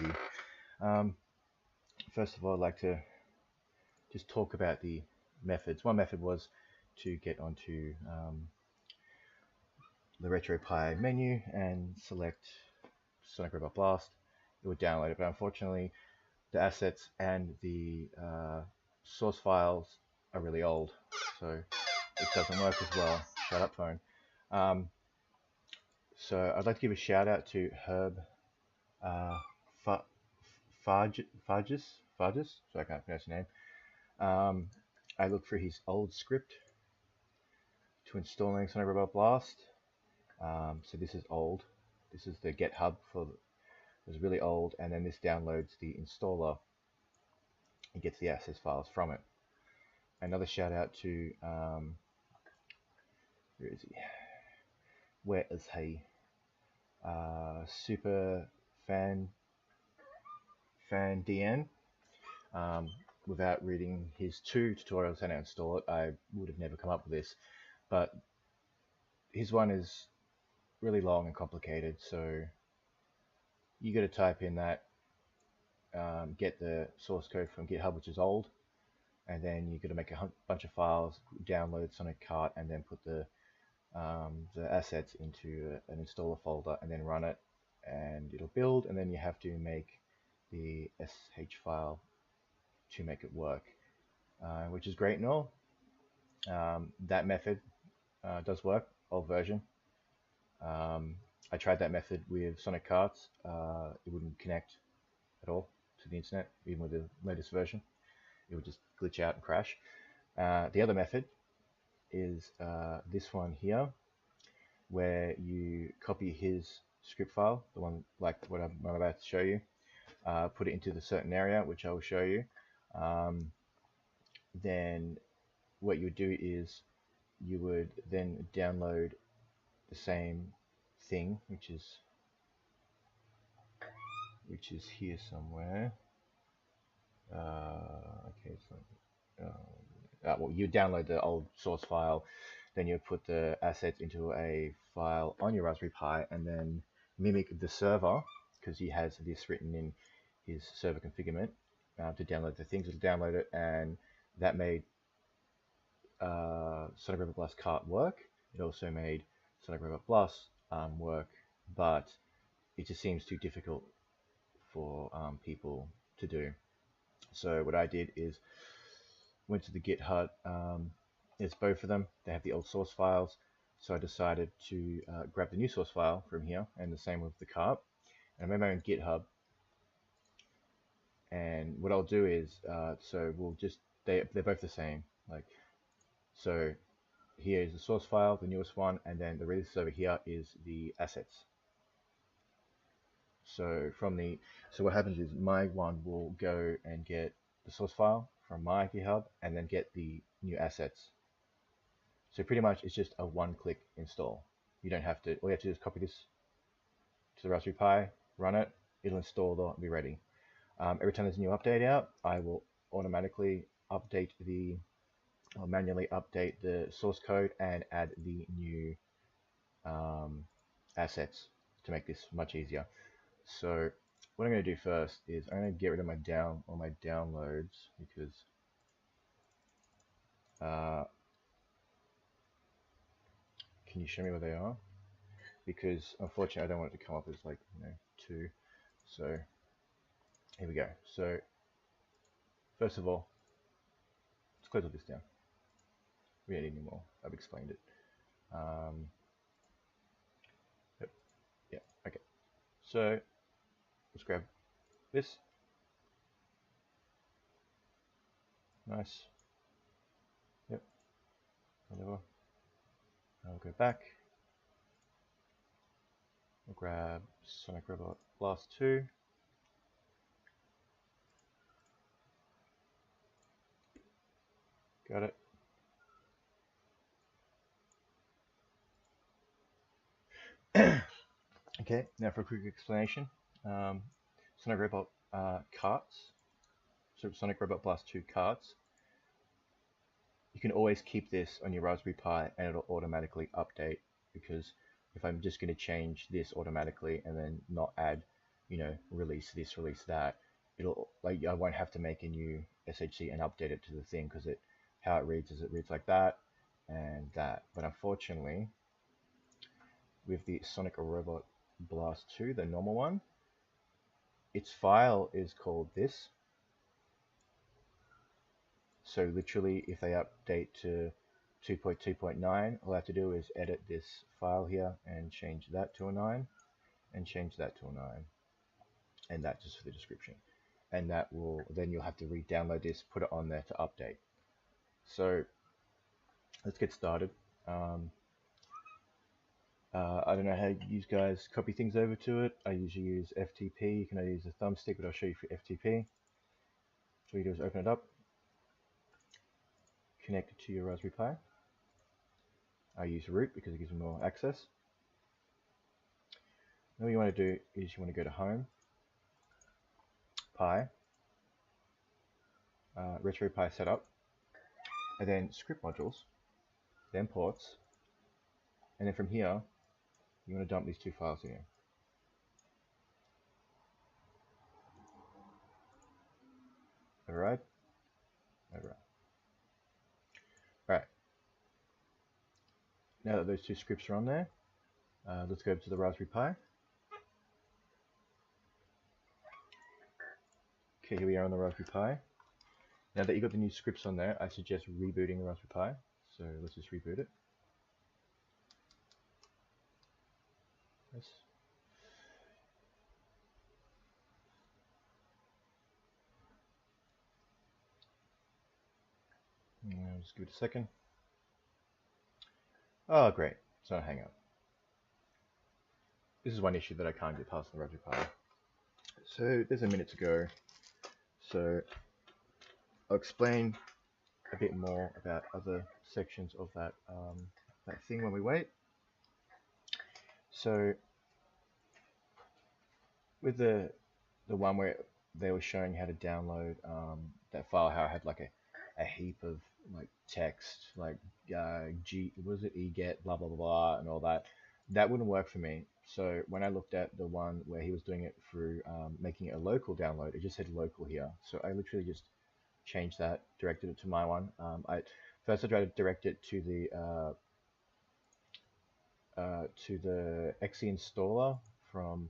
easy. First of all, I'd like to just talk about the methods. One method was to get onto the Retropie menu and select Sonic Robot Blast. It would download it, but unfortunately the assets and the source files are really old, so it doesn't work as well. Shut up, phone. So I'd like to give a shout out to Herb Farges, so I can't pronounce your name. I looked for his old script to installing Sonic Robot Blast. So this is old. This is the GitHub for it was really old, and then this downloads the installer and gets the access files from it. Another shout out to where is he? Where is he? SuperFromND. Without reading his 2 tutorials on how to install it, I would have never come up with this. But his one is really long and complicated, so you got to type in that, get the source code from GitHub, which is old, and then you got to make a bunch of files, download Sonic Kart, and then put the assets into an installer folder, and then run it, and it'll build, and then you have to make the SH file to make it work, which is great and all. That method does work, old version. I tried that method with Sonic Karts. It wouldn't connect at all to the internet, even with the latest version. It would just glitch out and crash. The other method is this one here, where you copy his script file, the one like what I'm about to show you, put it into the certain area, which I will show you. Then what you would do is you would then download the same thing, which is here somewhere. Okay, so well, you download the old source file, then you put the assets into a file on your Raspberry Pi, and then mimic the server, because he has this written in his server configurement to download the things. It'll download it, and that made Sonic Robot Blast Kart work. It also made Sonic Robot Blast work, but it just seems too difficult for people to do. So what I did is went to the GitHub. It's both of them. They have the old source files. So I decided to grab the new source file from here, and the same with the kart. And I made my own GitHub. And what I'll do is, so we'll just, they're both the same. Like, so here is the source file, the newest one, and then the release over here is the assets. So so what happens is my one will go and get the source file from my GitHub, and then get the new assets. So pretty much it's just a one-click install. You don't have to, all you have to do is copy this to the Raspberry Pi, run it, it'll install and be ready. Every time there's a new update out, I will automatically update or manually update the source code and add the new assets to make this much easier. So what I'm going to do first is I'm going to get rid of all my downloads, because can you show me where they are? Because unfortunately I don't want it to come up as like 2. So here we go. So first of all, let's close all this down. We don't need any more. I've explained it. Yep. Yeah. Okay. So let's grab this. Nice. Yep. Whatever. I'll go back. We'll grab Sonic Robot Blast 2. Got it. Okay, now for a quick explanation. Sonic Robot Karts, so Sonic Robot Blast 2 Karts. You can always keep this on your Raspberry Pi and it'll automatically update, because if I'm just going to change this automatically and then not add, you know, release this, release that, it'll, like, I won't have to make a new SHC and update it to the thing, because how it reads is it reads like that and that. But unfortunately, with the Sonic Robot Blast 2, the normal one, its file is called this. So literally, if they update to 2.2.9, all I have to do is edit this file here and change that to a 9 and change that to a 9, and that just for the description. And that will, then you'll have to re-download this, put it on there to update. So let's get started. I don't know how you guys copy things over to it. I usually use FTP. You can use a thumbstick, but I'll show you for FTP. So you do is open it up, connect it to your Raspberry Pi. I use root because it gives me more access. Then what you want to do is you want to go to Home, Pi, Retropie Setup, and then Script Modules, then Ports, and then from here you want to dump these two files in here. Alright? Alright. Alright. Now that those two scripts are on there, let's go over to the Raspberry Pi. Okay, here we are on the Raspberry Pi. Now that you've got the new scripts on there, I suggest rebooting the Raspberry Pi. So let's just reboot it. Yes. Just give it a second. Oh, great. It's not a hang up. This is one issue that I can't get past the Raspberry Pi. So there's a minute to go. So I'll explain a bit more about other sections of that that thing when we wait. So with the one where they were showing how to download that file, how I had like a heap of like text, like was it eget, blah blah blah blah, and all that. That wouldn't work for me. So when I looked at the one where he was doing it through making it a local download, it just said local here. So I literally just changed that, directed it to my one. First I tried to direct it to the exe installer from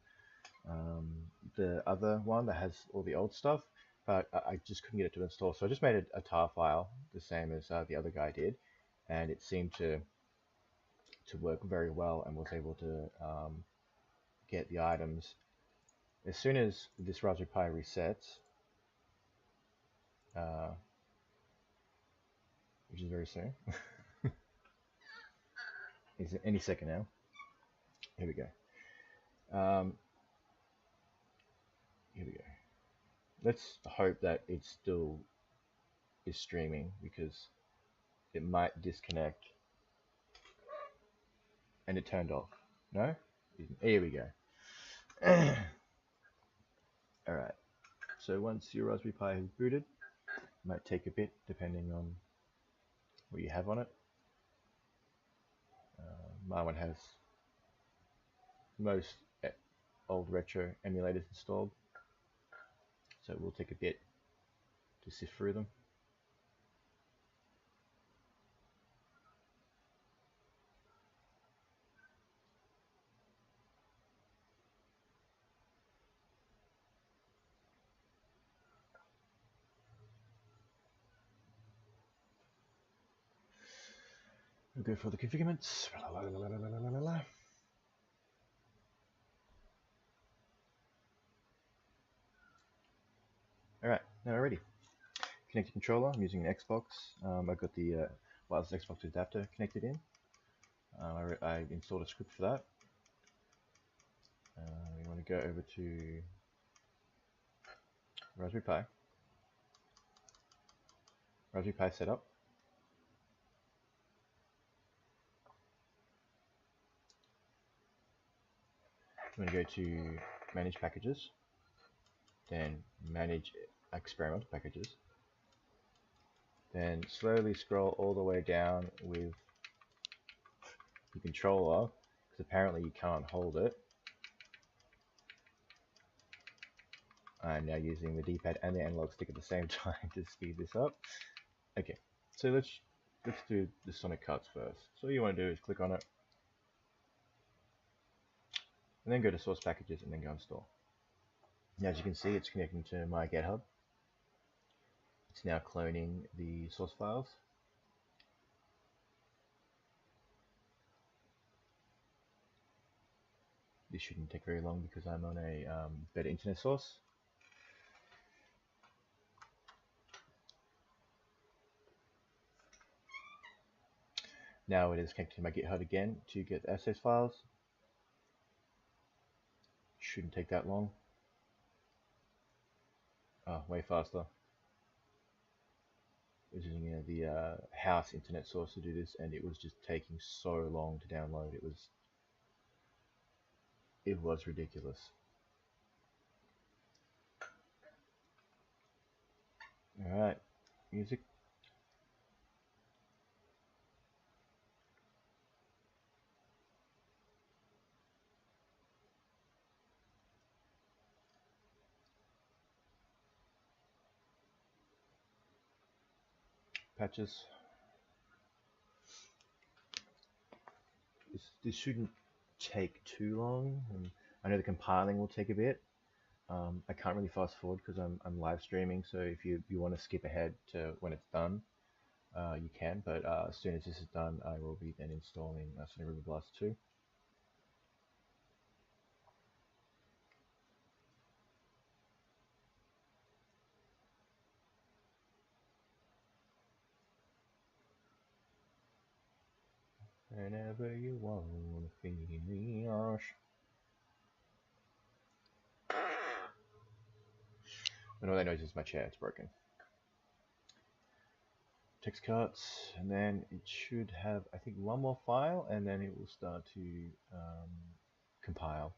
the other one that has all the old stuff, but I just couldn't get it to install. So I just made a tar file, the same as the other guy did, and it seemed to work very well, and was able to get the items. As soon as this Raspberry Pi resets, which is very soon, any second now. Here we go. Here we go. Let's hope that it still is streaming, because it might disconnect. And it turned off. No? Here we go. Alright. So once your Raspberry Pi is booted, it might take a bit depending on what you have on it. My one has most old retro emulators installed, so it will take a bit to sift through them. We'll go for the configurements. Alright, now we're ready. Connected controller, I'm using an Xbox. I've got the wireless Xbox adapter connected in. I installed a script for that. We want to go over to Raspberry Pi. Raspberry Pi setup. I'm going to go to Manage Packages, then Manage Experimental Packages, then slowly scroll all the way down with the controller, because apparently you can't hold it. I'm now using the D-pad and the analog stick at the same time to speed this up. Okay, so let's do the Sonic Karts first. So all you want to do is click on it, and then go to source packages and then go install. Now as you can see, it's connecting to my GitHub. It's now cloning the source files. This shouldn't take very long because I'm on a better internet source. Now it is connected to my GitHub again to get the assets files. Shouldn't take that long. Oh, way faster. I was using the house internet source to do this, and it was just taking so long to download. It was ridiculous. All right, music. Patches. This shouldn't take too long. And I know the compiling will take a bit. I can't really fast forward because I'm live streaming. So if you want to skip ahead to when it's done, you can. But as soon as this is done, I will be then installing Sonic River Blast 2. Whenever you want to finish. And all that noise is my chair, it's broken. Text carts, and then it should have, I think, one more file, and then it will start to compile.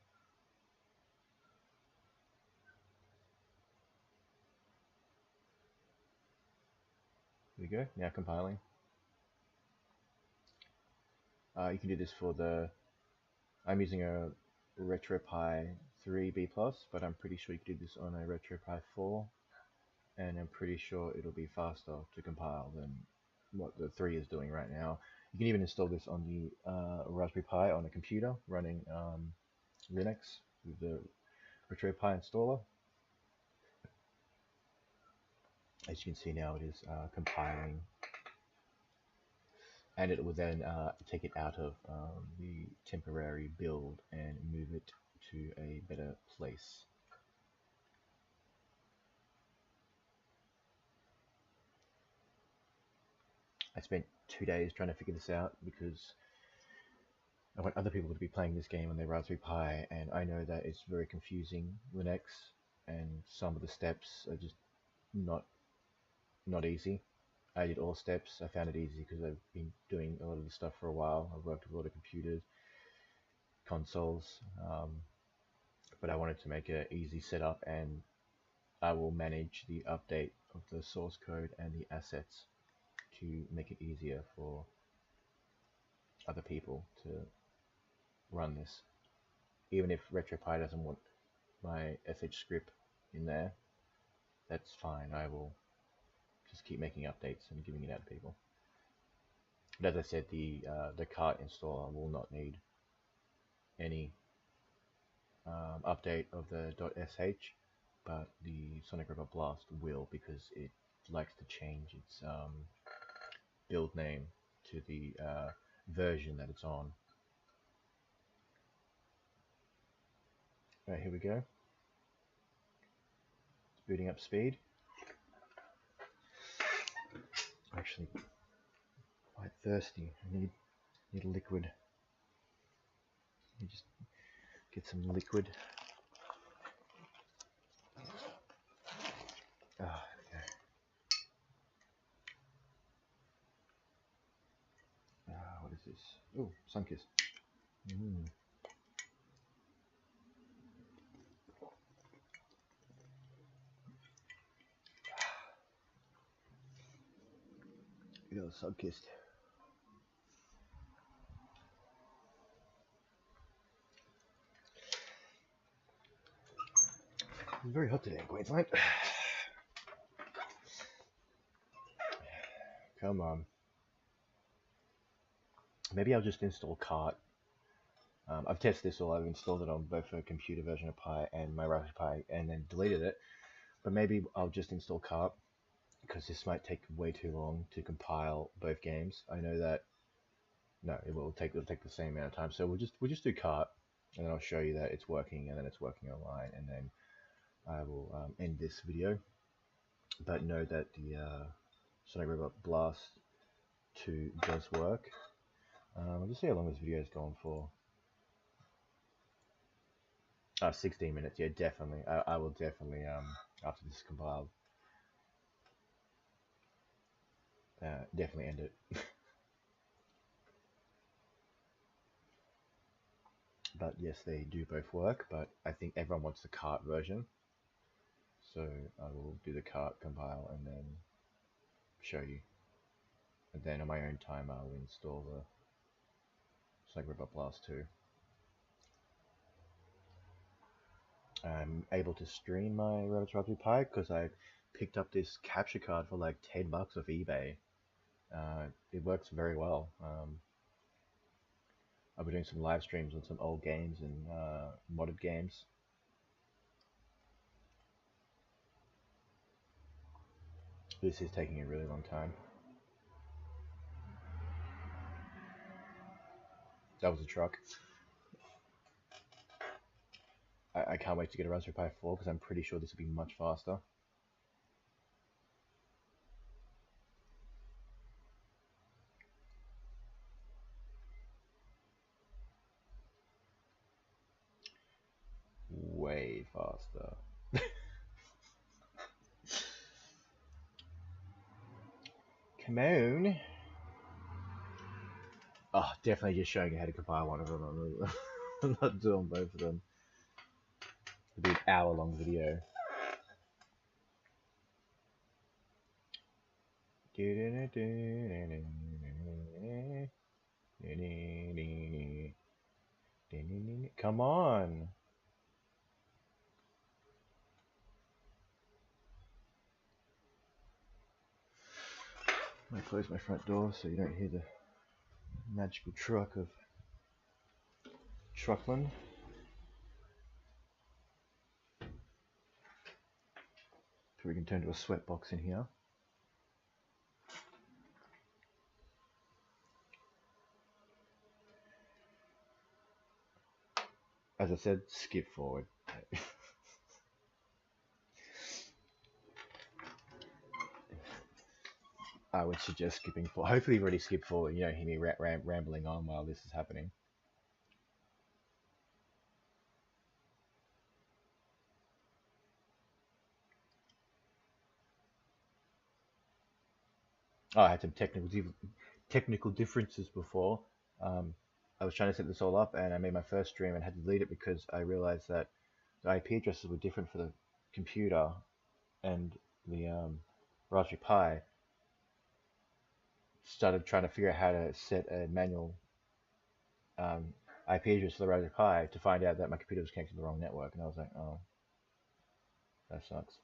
There we go, now compiling. You can do this for I'm using a Retropie 3B+, but I'm pretty sure you can do this on a Retropie 4, and I'm pretty sure it'll be faster to compile than what the 3 is doing right now. You can even install this on the Raspberry Pi on a computer running Linux with the Retropie installer. As you can see now, it is compiling, and it will then take it out of the temporary build and move it to a better place. I spent 2 days trying to figure this out because I want other people to be playing this game on their Raspberry Pi, and I know that it's very confusing Linux, and some of the steps are just not easy. I did all steps. I found it easy because I've been doing a lot of the stuff for a while. I've worked with a lot of computers, consoles, but I wanted to make an easy setup, and I will manage the update of the source code and the assets to make it easier for other people to run this. Even if Retropie doesn't want my SH script in there, that's fine. I will just keep making updates and giving it out to people. But as I said, the Kart installer will not need any update of the .sh, but the Sonic River Blast will, because it likes to change its build name to the version that it's on. Alright, here we go. It's booting up speed. Actually, quite thirsty. I need a liquid. Let me just get some liquid. Ah, okay. What is this? Oh, Sunkist. You know, Sunkist. very hot today in Queensland. Come on. Maybe I'll just install Kart. I've tested this all. I've installed it on both a computer version of Pi and my Raspberry Pi, and then deleted it. But maybe I'll just install Kart, because this might take way too long to compile both games. I know that. No, it'll take the same amount of time. So we'll just do Kart, and then I'll show you that it's working, and then it's working online, and then I will end this video. But know that the Sonic Robot Blast 2 does work. I'll just see how long this video is going for. 16 minutes. Yeah, definitely. I will definitely after this is compiled, definitely end it. But yes, they do both work, but I think everyone wants the Kart version. So I will do the Kart compile and then show you. And then on my own time, I'll install the Sonic Robot Blast 2. I'm able to stream my Retropie Pi because I picked up this capture card for like $10 off eBay. It works very well. I'll be doing some live streams on some old games and modded games. This is taking a really long time. That was a truck. I can't wait to get a Raspberry Pi 4 because I'm pretty sure this will be much faster. Way faster. Come on. Oh, definitely just showing you how to compile one of them. I'm not doing both of them. It'll be an hour-long video. Come on. I close my front door so you don't hear the magical truck of Truckland. So we can turn to a sweatbox in here. As I said, skip forward. I would suggest skipping forward. Hopefully you've already skipped forward. You don't hear me rambling on while this is happening. Oh, I had some technical differences before. I was trying to set this all up, and I made my first stream and had to delete it because I realized that the IP addresses were different for the computer and the Raspberry Pi. Started trying to figure out how to set a manual IP address for the Raspberry Pi to find out that my computer was connected to the wrong network, and I was like, oh, that sucks.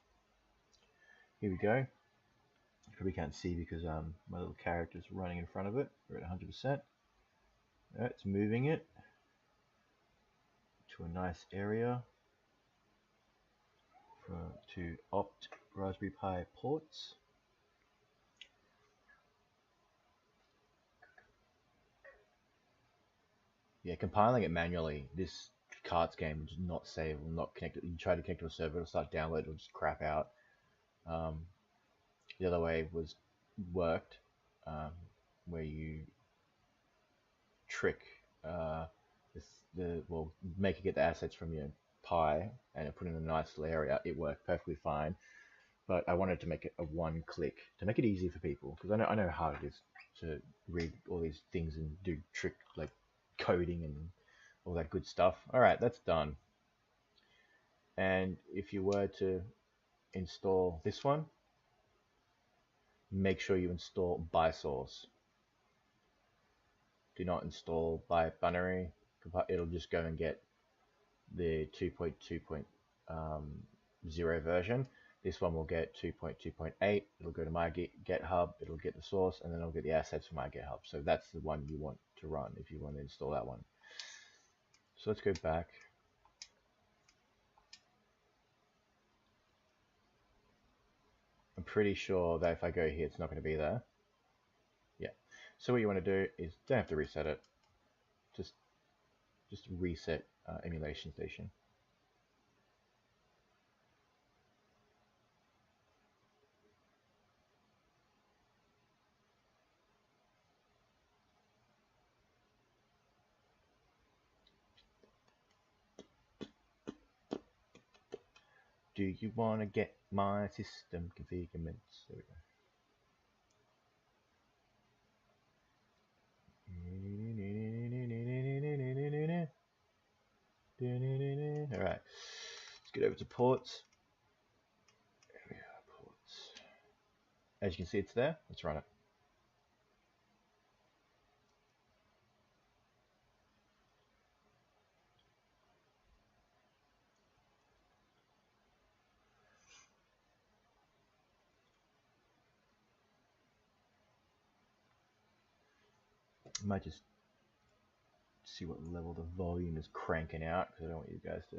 Here we go. You probably can't see because my little character's running in front of it. We're at 100%. It's moving it to a nice area to opt Raspberry Pi ports. Yeah, compiling it manually, this Karts game will just not save, will not connect it. You try to connect to a server, it'll start downloading, it'll just crap out. The other way worked, where you trick make it get the assets from your Pi and put it in a nice little area. It worked perfectly fine, but I wanted to make it a one-click to make it easy for people, because I know how hard it is to read all these things and do trick like coding and all that good stuff. All right, that's done. And if you were to install this one, make sure you install by source. Do not install by binary. It'll just go and get the 2.2. 0 version. This one will get 2.2.8. It'll go to my GitHub, it'll get the source, and then it'll get the assets from my GitHub. So that's the one you want to run if you want to install that one. So let's go back. I'm pretty sure that if I go here, it's not going to be there. Yeah. So what you want to do is, don't have to reset it. Just reset emulation station. Do you want to get my system configurements? There we go. All right, let's get over to ports. There we are, ports. As you can see, it's there. Let's run it. I might just see what level the volume is cranking out because I don't want you guys to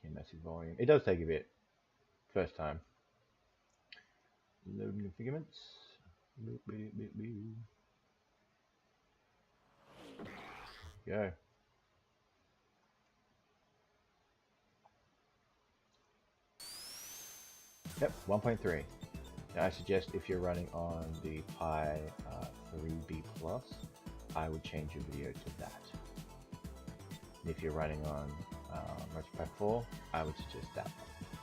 hear massive volume. It does take a bit. First time. Loading configurements. Go. Yep, 1.3. Now I suggest if you're running on the Pi 3B Plus, I would change your video to that. And if you're running on Retropie 4, I would suggest that one,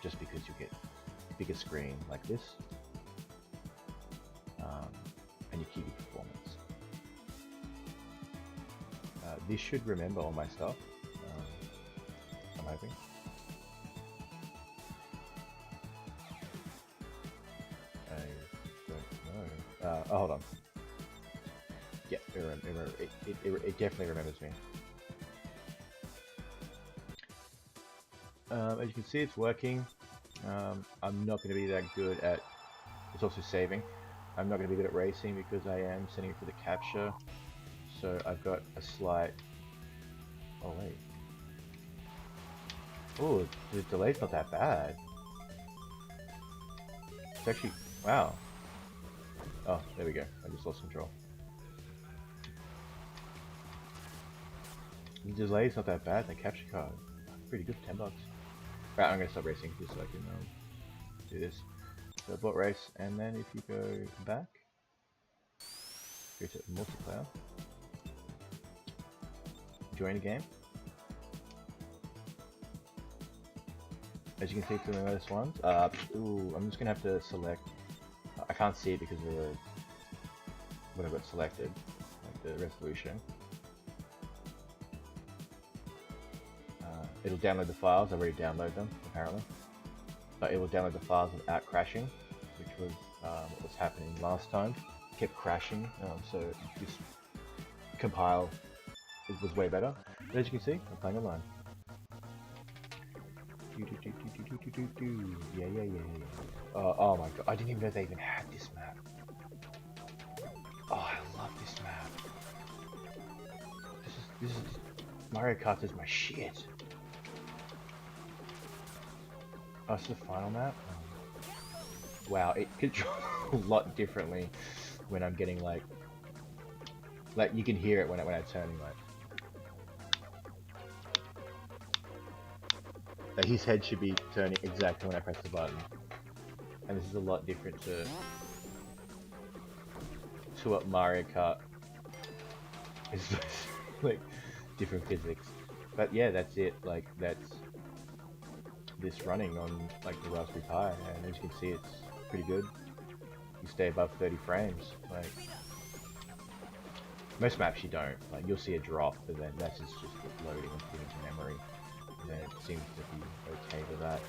just because you get a bigger screen like this, and you keep your performance. This should remember all my stuff, I'm hoping. Oh, hold on. Yeah, it definitely remembers me. As you can see, it's working. I'm not going to be that good at... It's also saving. I'm not going to be good at racing because I am sending it for the capture. So I've got a slight... Oh, wait. Oh, the delay's not that bad. It's actually... Wow. Oh, there we go. I just lost control. The delay's not that bad. The capture card, pretty good for $10. Right, I'm gonna stop racing just so I can do this. So I bought race, and then if you go back, go to multiplayer, join a game. As you can see, it's the most ones. Ooh, I'm just gonna have to select. I can't see it because of what I've got selected, like the resolution. It'll download the files. I've already downloaded them, apparently. But it will download the files without crashing, which was what was happening last time. It kept crashing, so this compile was way better. But as you can see, I'm playing online. Yeah. Oh my god, I didn't even know they even had this map. Oh, I love this map. This is Mario Kart is my shit. Oh, it's the final map? Wow, it controls a lot differently when I'm getting like you can hear it when I turn like his head should be turning exactly when I press the button. And this is a lot different to what Mario Kart is, like different physics. But yeah, that's it. Like that's this running on like the Raspberry Pi, and as you can see, it's pretty good. You stay above 30 frames. Like most maps, you don't. Like you'll see a drop, but then that's just loading and putting into memory. And then it seems to be okay with that.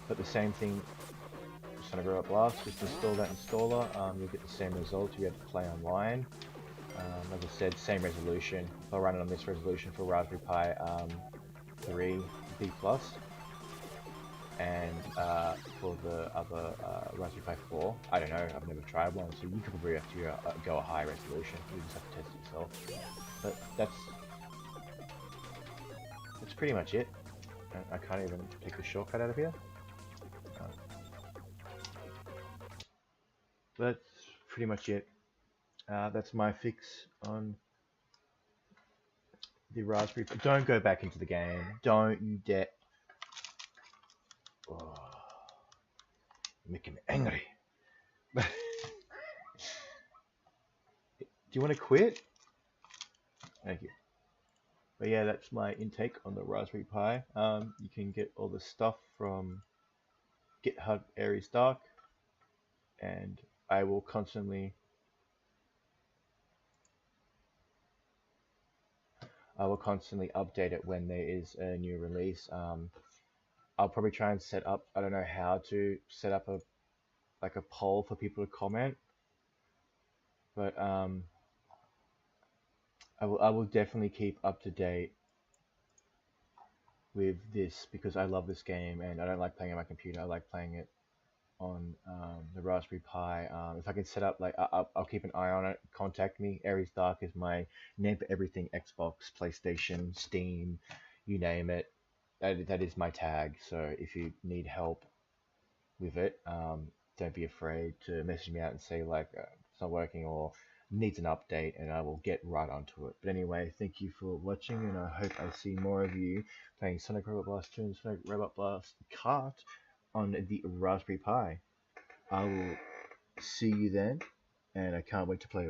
But the same thing. Just gonna grow up last. Just install that installer. You'll get the same result. You have to play online. As I said, same resolution. I'll run it on this resolution for Raspberry Pi 3B Plus. and for the other Raspberry Pi 4, I don't know, I've never tried one, so you could probably have to go a high resolution. You just have to test it yourself. But that's pretty much it. I can't even take the shortcut out of here. That's pretty much it. That's my fix on the Raspberry Pi. Don't go back into the game. Don't you dare. Oh, you're making me angry. Do you want to quit? Thank you. But yeah, that's my intake on the Raspberry Pi. You can get all the stuff from GitHub Aries Dark, and I will constantly update it when there is a new release. I'll probably try and set up, I don't know how to set up a poll for people to comment, but I will definitely keep up to date with this because I love this game and I don't like playing on my computer. I like playing it on the Raspberry Pi. If I can set up, like, I'll keep an eye on it. Contact me. Aries Dark is my name for everything: Xbox, PlayStation, Steam, you name it. That is my tag. So if you need help with it, don't be afraid to message me out and say, like, it's not working or needs an update, and I will get right onto it. But anyway, thank you for watching, and I hope I see more of you playing Sonic Robot Blast 2 and Sonic Robot Blast Kart on the Raspberry Pi. I will see you then, and I can't wait to play with